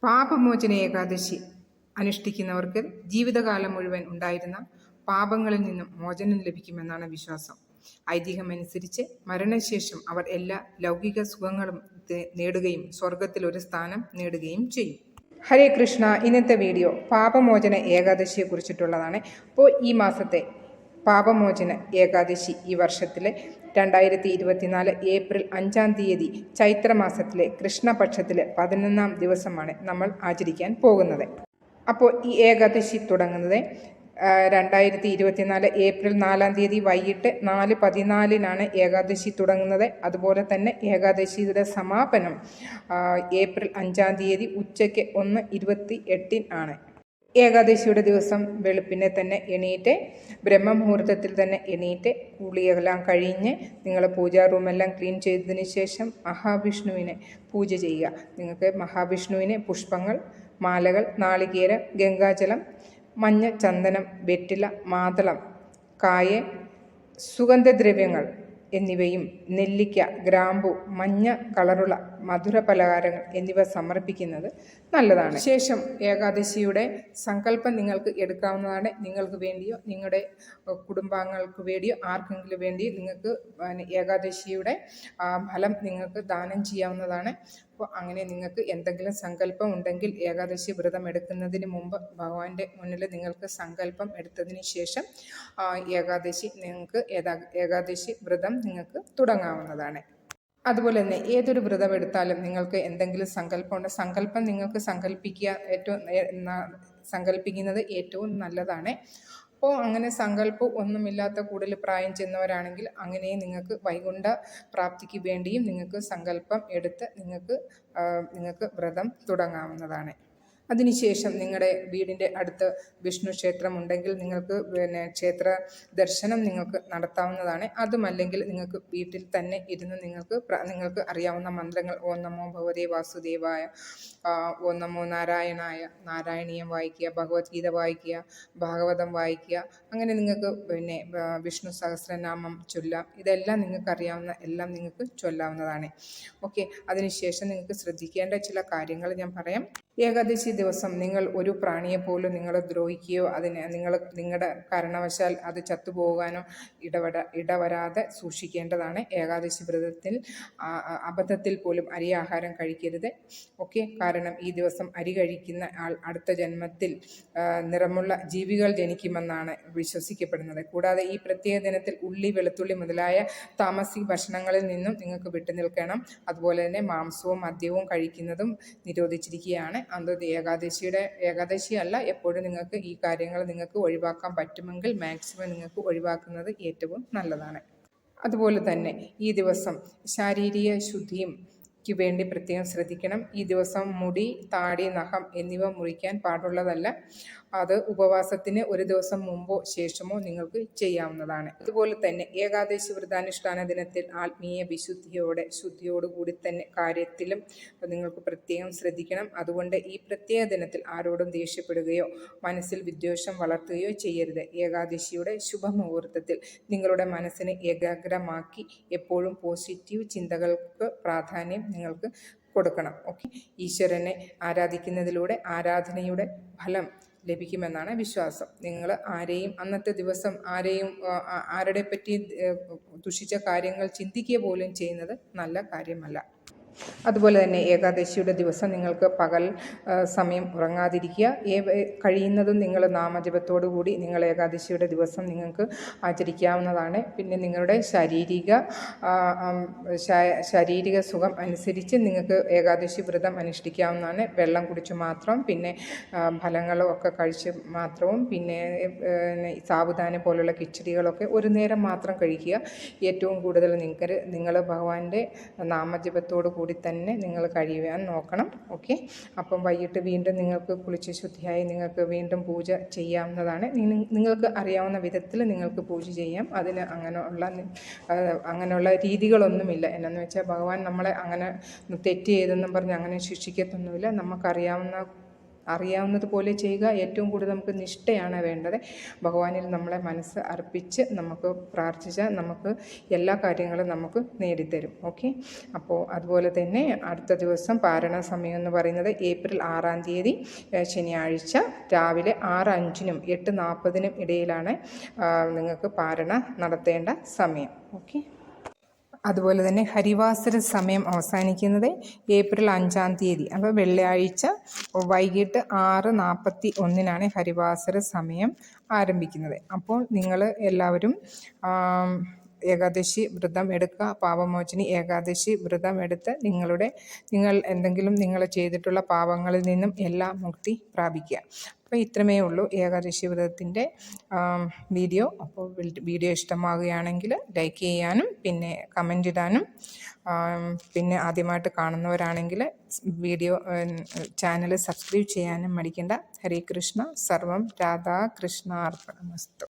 പാപമോചന ഏകാദശി അനുഷ്ഠിക്കുന്നവർക്ക് ജീവിതകാലം മുഴുവൻ ഉണ്ടായിരുന്ന പാപങ്ങളിൽ നിന്നും മോചനം ലഭിക്കുമെന്നാണ് വിശ്വാസം. ഐതിഹ്യമനുസരിച്ച് മരണശേഷം അവർ എല്ലാ ലൗകിക സുഖങ്ങളും നേടുകയും സ്വർഗത്തിൽ ഒരു സ്ഥാനം നേടുകയും ചെയ്യും. ഹരേ കൃഷ്ണ. ഇന്നത്തെ വീഡിയോ പാപമോചന ഏകാദശിയെ കുറിച്ചിട്ടുള്ളതാണ്. അപ്പോൾ ഈ മാസത്തെ പാപമോചന ഏകാദശി ഈ വർഷത്തിലെ 2024 ഏപ്രിൽ 5-ാം തീയതി ചൈത്രമാസത്തിലെ കൃഷ്ണപക്ഷത്തിലെ 11-ാം ദിവസമാണ് നമ്മൾ ആചരിക്കാൻ പോകുന്നത്. അപ്പോൾ ഈ ഏകാദശി തുടങ്ങുന്നത് 2024 ഏപ്രിൽ 4-ാം തീയതി വൈകിട്ട് 4:14 ഏകാദശി തുടങ്ങുന്നത്. അതുപോലെ തന്നെ ഏകാദശിയുടെ സമാപനം ഏപ്രിൽ 5-ാം തീയതി ഉച്ചയ്ക്ക് 1:28 ഏകാദശിയുടെ ദിവസം വെളുപ്പിനെ തന്നെ എണീറ്റ് ബ്രഹ്മമുഹൂർത്തത്തിൽ തന്നെ എണീറ്റ് കുളിയെല്ലാം കഴിഞ്ഞ് നിങ്ങൾ പൂജാ റൂമെല്ലാം ക്ലീൻ ചെയ്തതിന് ശേഷം മഹാവിഷ്ണുവിനെ പൂജ ചെയ്യുക. നിങ്ങൾക്ക് മഹാവിഷ്ണുവിന് പുഷ്പങ്ങൾ, മാലകൾ, നാളികേരം, ഗംഗാജലം, മഞ്ഞ, ചന്ദനം, വെറ്റില, മാതളം, കായ, സുഗന്ധദ്രവ്യങ്ങൾ എന്നിവയും നെല്ലിക്ക, ഗ്രാമ്പു, മഞ്ഞ കളറുള്ള മധുര പലഹാരങ്ങൾ എന്നിവ സമർപ്പിക്കുന്നത് നല്ലതാണ്. ശേഷം ഏകാദശിയുടെ സങ്കല്പം നിങ്ങൾക്ക് എടുക്കാവുന്നതാണ്. നിങ്ങൾക്ക് വേണ്ടിയോ നിങ്ങളുടെ കുടുംബാംഗങ്ങൾക്ക് വേണ്ടിയോ ആർക്കെങ്കിലും വേണ്ടി നിങ്ങൾക്ക് ഏകാദശിയുടെ ഫലം നിങ്ങൾക്ക് ദാനം ചെയ്യാവുന്നതാണ്. അപ്പോൾ അങ്ങനെ നിങ്ങൾക്ക് എന്തെങ്കിലും സങ്കല്പം ഉണ്ടെങ്കിൽ ഏകാദശി വ്രതം എടുക്കുന്നതിന് മുമ്പ് ഭഗവാന്റെ മുന്നിൽ നിങ്ങൾക്ക് സങ്കല്പം എടുത്തതിന് ശേഷം ഏകാദശി വ്രതം നിങ്ങൾക്ക് തുടങ്ങാവുന്നതാണ്. അതുപോലെ തന്നെ ഏതൊരു വ്രതം എടുത്താലും നിങ്ങൾക്ക് എന്തെങ്കിലും സങ്കല്പമുണ്ട്. സങ്കല്പം നിങ്ങൾക്ക് സങ്കല്പിക്കുന്നത് ഏറ്റവും നല്ലതാണ്. അപ്പോൾ അങ്ങനെ സങ്കല്പം ഒന്നുമില്ലാത്ത കൂടുതൽ പ്രായം ചെന്നവരാണെങ്കിൽ അങ്ങനെ നിങ്ങൾക്ക് വൈകുണ്ഠ പ്രാപ്തിക്ക് വേണ്ടിയും നിങ്ങൾക്ക് സങ്കല്പം എടുത്ത് നിങ്ങൾക്ക് വ്രതം തുടങ്ങാവുന്നതാണ്. അതിനുശേഷം നിങ്ങളുടെ വീടിൻ്റെ അടുത്ത് വിഷ്ണു ക്ഷേത്രം ഉണ്ടെങ്കിൽ നിങ്ങൾക്ക് ക്ഷേത്ര ദർശനം നിങ്ങൾക്ക് നടത്താവുന്നതാണ്. അതുമല്ലെങ്കിൽ നിങ്ങൾക്ക് വീട്ടിൽ തന്നെ ഇരുന്ന് നിങ്ങൾക്ക് അറിയാവുന്ന മന്ത്രങ്ങൾ ഓം നമോ ഭഗവതേ വാസുദേവായ, ഓം നമോ നാരായണായ, നാരായണീയം വായിക്കുക, ഭഗവത്ഗീത വായിക്കുക, ഭാഗവതം വായിക്കുക. അങ്ങനെ നിങ്ങൾക്ക് വിഷ്ണു സഹസ്രനാമം ചൊല്ലാം. ഇതെല്ലാം നിങ്ങൾക്ക് അറിയാവുന്ന എല്ലാം നിങ്ങൾക്ക് ചൊല്ലാവുന്നതാണ്. ഓക്കെ. അതിനുശേഷം നിങ്ങൾക്ക് ശ്രദ്ധിക്കേണ്ട ചില കാര്യങ്ങൾ ഞാൻ പറയാം. ഏകാദശി ദിവസം നിങ്ങൾ ഒരു പ്രാണിയെ പോലും നിങ്ങൾ ദ്രോഹിക്കുകയോ നിങ്ങളുടെ കാരണവശാൽ അത് ചത്തുപോകാനോ ഇടവരാതെ സൂക്ഷിക്കേണ്ടതാണ്. ഏകാദശി വ്രതത്തിൽ അബദ്ധത്തിൽ പോലും അരി ആഹാരം കഴിക്കരുത്. ഓക്കെ. കാരണം ഈ ദിവസം അരി കഴിക്കുന്ന ആൾ അടുത്ത ജന്മത്തിൽ നിറമുള്ള ജീവികൾ ജനിക്കുമെന്നാണ് വിശ്വസിക്കപ്പെടുന്നത്. കൂടാതെ ഈ പ്രത്യേക ദിനത്തിൽ ഉള്ളി, വെളുത്തുള്ളി മുതലായ താമസിക ഭക്ഷണങ്ങളിൽ നിന്നും നിങ്ങൾക്ക് വിട്ടുനിൽക്കണം. അതുപോലെ തന്നെ മാംസവും മദ്യവും കഴിക്കുന്നതും നിരോധിച്ചിരിക്കുകയാണ്. അത് ഏകാദശിയല്ല, എപ്പോഴും നിങ്ങൾക്ക് ഈ കാര്യങ്ങൾ നിങ്ങൾക്ക് ഒഴിവാക്കാൻ പറ്റുമെങ്കിൽ മാക്സിമം നിങ്ങൾക്ക് ഒഴിവാക്കുന്നത് ഏറ്റവും നല്ലതാണ്. അതുപോലെ തന്നെ ഈ ദിവസം ശാരീരിക ശുദ്ധിക്ക് വേണ്ടി പ്രത്യേകം ശ്രദ്ധിക്കണം. ഈ ദിവസം മുടി, താടി, നഖം എന്നിവ മുറിക്കാൻ പാടുള്ളതല്ല. അത് ഉപവാസത്തിന് ഒരു ദിവസം മുമ്പോ ശേഷമോ നിങ്ങൾക്ക് ചെയ്യാവുന്നതാണ്. അതുപോലെ തന്നെ ഏകാദശി വ്രതാനുഷ്ഠാന ദിനത്തിൽ ആത്മീയ ശുദ്ധിയോടുകൂടി തന്നെ കാര്യത്തിലും നിങ്ങൾക്ക് പ്രത്യേകം ശ്രദ്ധിക്കണം. അതുകൊണ്ട് ഈ പ്രത്യേക ദിനത്തിൽ ആരോടും ദേഷ്യപ്പെടുകയോ മനസ്സിൽ വിദ്വേഷം വളർത്തുകയോ ചെയ്യരുത്. ഏകാദശിയുടെ ശുഭമുഹൂർത്തത്തിൽ നിങ്ങളുടെ മനസ്സിനെ ഏകാഗ്രമാക്കി എപ്പോഴും പോസിറ്റീവ് ചിന്തകൾക്ക് പ്രാധാന്യം നിങ്ങൾക്ക് കൊടുക്കണം. ഓക്കെ. ഈശ്വരനെ ആരാധിക്കുന്നതിലൂടെ ആരാധനയുടെ ഫലം ലഭിക്കുമെന്നാണ് വിശ്വാസം. നിങ്ങൾ അന്നത്തെ ദിവസം ആരുടെ പറ്റി ദുഷിച്ച കാര്യങ്ങൾ ചിന്തിക്കുക പോലും ചെയ്യുന്നത് നല്ല കാര്യമല്ല. അതുപോലെ തന്നെ ഏകാദശിയുടെ ദിവസം നിങ്ങൾക്ക് പകൽ സമയം ഉറങ്ങാതിരിക്കുക. കഴിയുന്നതും നിങ്ങൾ നാമജപത്തോടു കൂടി നിങ്ങൾ ഏകാദശിയുടെ ദിവസം നിങ്ങൾക്ക് ആചരിക്കാവുന്നതാണ്. പിന്നെ നിങ്ങളുടെ ശാരീരിക സുഖം അനുസരിച്ച് നിങ്ങൾക്ക് ഏകാദശി വ്രതം അനുഷ്ഠിക്കാവുന്നതാണ്. വെള്ളം കുടിച്ച് മാത്രം, പിന്നെ ഫലങ്ങളും ഒക്കെ കഴിച്ച് മാത്രവും, പിന്നെ സാബുദാന പോലുള്ള കിച്ചടികളൊക്കെ ഒരു നേരം മാത്രം കഴിക്കുക. ഏറ്റവും കൂടുതൽ നിങ്ങൾ ഭഗവാന്റെ നാമജപത്തോടു കൂടി തന്നെ നിങ്ങൾ കഴിയുവാൻ നോക്കണം. ഓക്കെ. അപ്പം വൈകിട്ട് വീണ്ടും നിങ്ങൾക്ക് കുളിച്ച് ശുദ്ധിയായി നിങ്ങൾക്ക് വീണ്ടും പൂജ ചെയ്യാവുന്നതാണ്. നിങ്ങൾക്ക് അറിയാവുന്ന വിധത്തിൽ നിങ്ങൾക്ക് പൂജ ചെയ്യാം. അതിന് അങ്ങനെയുള്ള രീതികളൊന്നുമില്ല. എന്നു വെച്ചാൽ ഭഗവാൻ നമ്മളെ അങ്ങനെ തെറ്റ് ചെയ്തെന്നും പറഞ്ഞ് അങ്ങനെ ശിക്ഷിക്കത്തൊന്നുമില്ല. നമുക്കറിയാവുന്ന അറിയാവുന്നതുപോലെ ചെയ്യുക. ഏറ്റവും കൂടുതൽ നമുക്ക് നിഷ്ഠയാണ് വേണ്ടത്. ഭഗവാനിൽ നമ്മളെ മനസ്സ് അർപ്പിച്ച് നമുക്ക് പ്രാർത്ഥിച്ചാൽ നമുക്ക് എല്ലാ കാര്യങ്ങളും നമുക്ക് നേടിത്തരും. ഓക്കെ. അപ്പോൾ അതുപോലെ തന്നെ അടുത്ത ദിവസം പാരണ സമയം എന്ന് പറയുന്നത് ഏപ്രിൽ 6-ാം തീയതി ശനിയാഴ്ച രാവിലെ 6:05-നും 8:40-നും ഇടയിലാണ് നിങ്ങൾക്ക് പാരണ നടത്തേണ്ട സമയം. ഓക്കെ. അതുപോലെ തന്നെ ഹരിവാസര സമയം അവസാനിക്കുന്നത് ഏപ്രിൽ 5-ാം തീയതി, അപ്പോൾ വെള്ളിയാഴ്ച വൈകിട്ട് 6:41-നാണ് ഹരിവാസര സമയം ആരംഭിക്കുന്നത്. അപ്പോൾ നിങ്ങൾ എല്ലാവരും ഏകാദശി വ്രതം എടുക്കുക. പാപമോചനി ഏകാദശി വ്രതം എടുത്ത് നിങ്ങൾ എന്തെങ്കിലും നിങ്ങൾ ചെയ്തിട്ടുള്ള പാപങ്ങളിൽ നിന്നും എല്ലാം മുക്തി പ്രാപിക്കുക. അപ്പോൾ ഇത്രമേ ഉള്ളൂ ഏകാദശി വ്രതത്തിൻ്റെ വീഡിയോ. അപ്പോൾ വീഡിയോ ഇഷ്ടമാകുകയാണെങ്കിൽ ലൈക്ക് ചെയ്യാനും പിന്നെ കമൻ്റ് ഇടാനും പിന്നെ ആദ്യമായിട്ട് കാണുന്നവരാണെങ്കിൽ ചാനൽ സബ്സ്ക്രൈബ് ചെയ്യാനും മടിക്കേണ്ട. ഹരേ കൃഷ്ണ. സർവം രാധാ കൃഷ്ണാർപ്പണമസ്തു.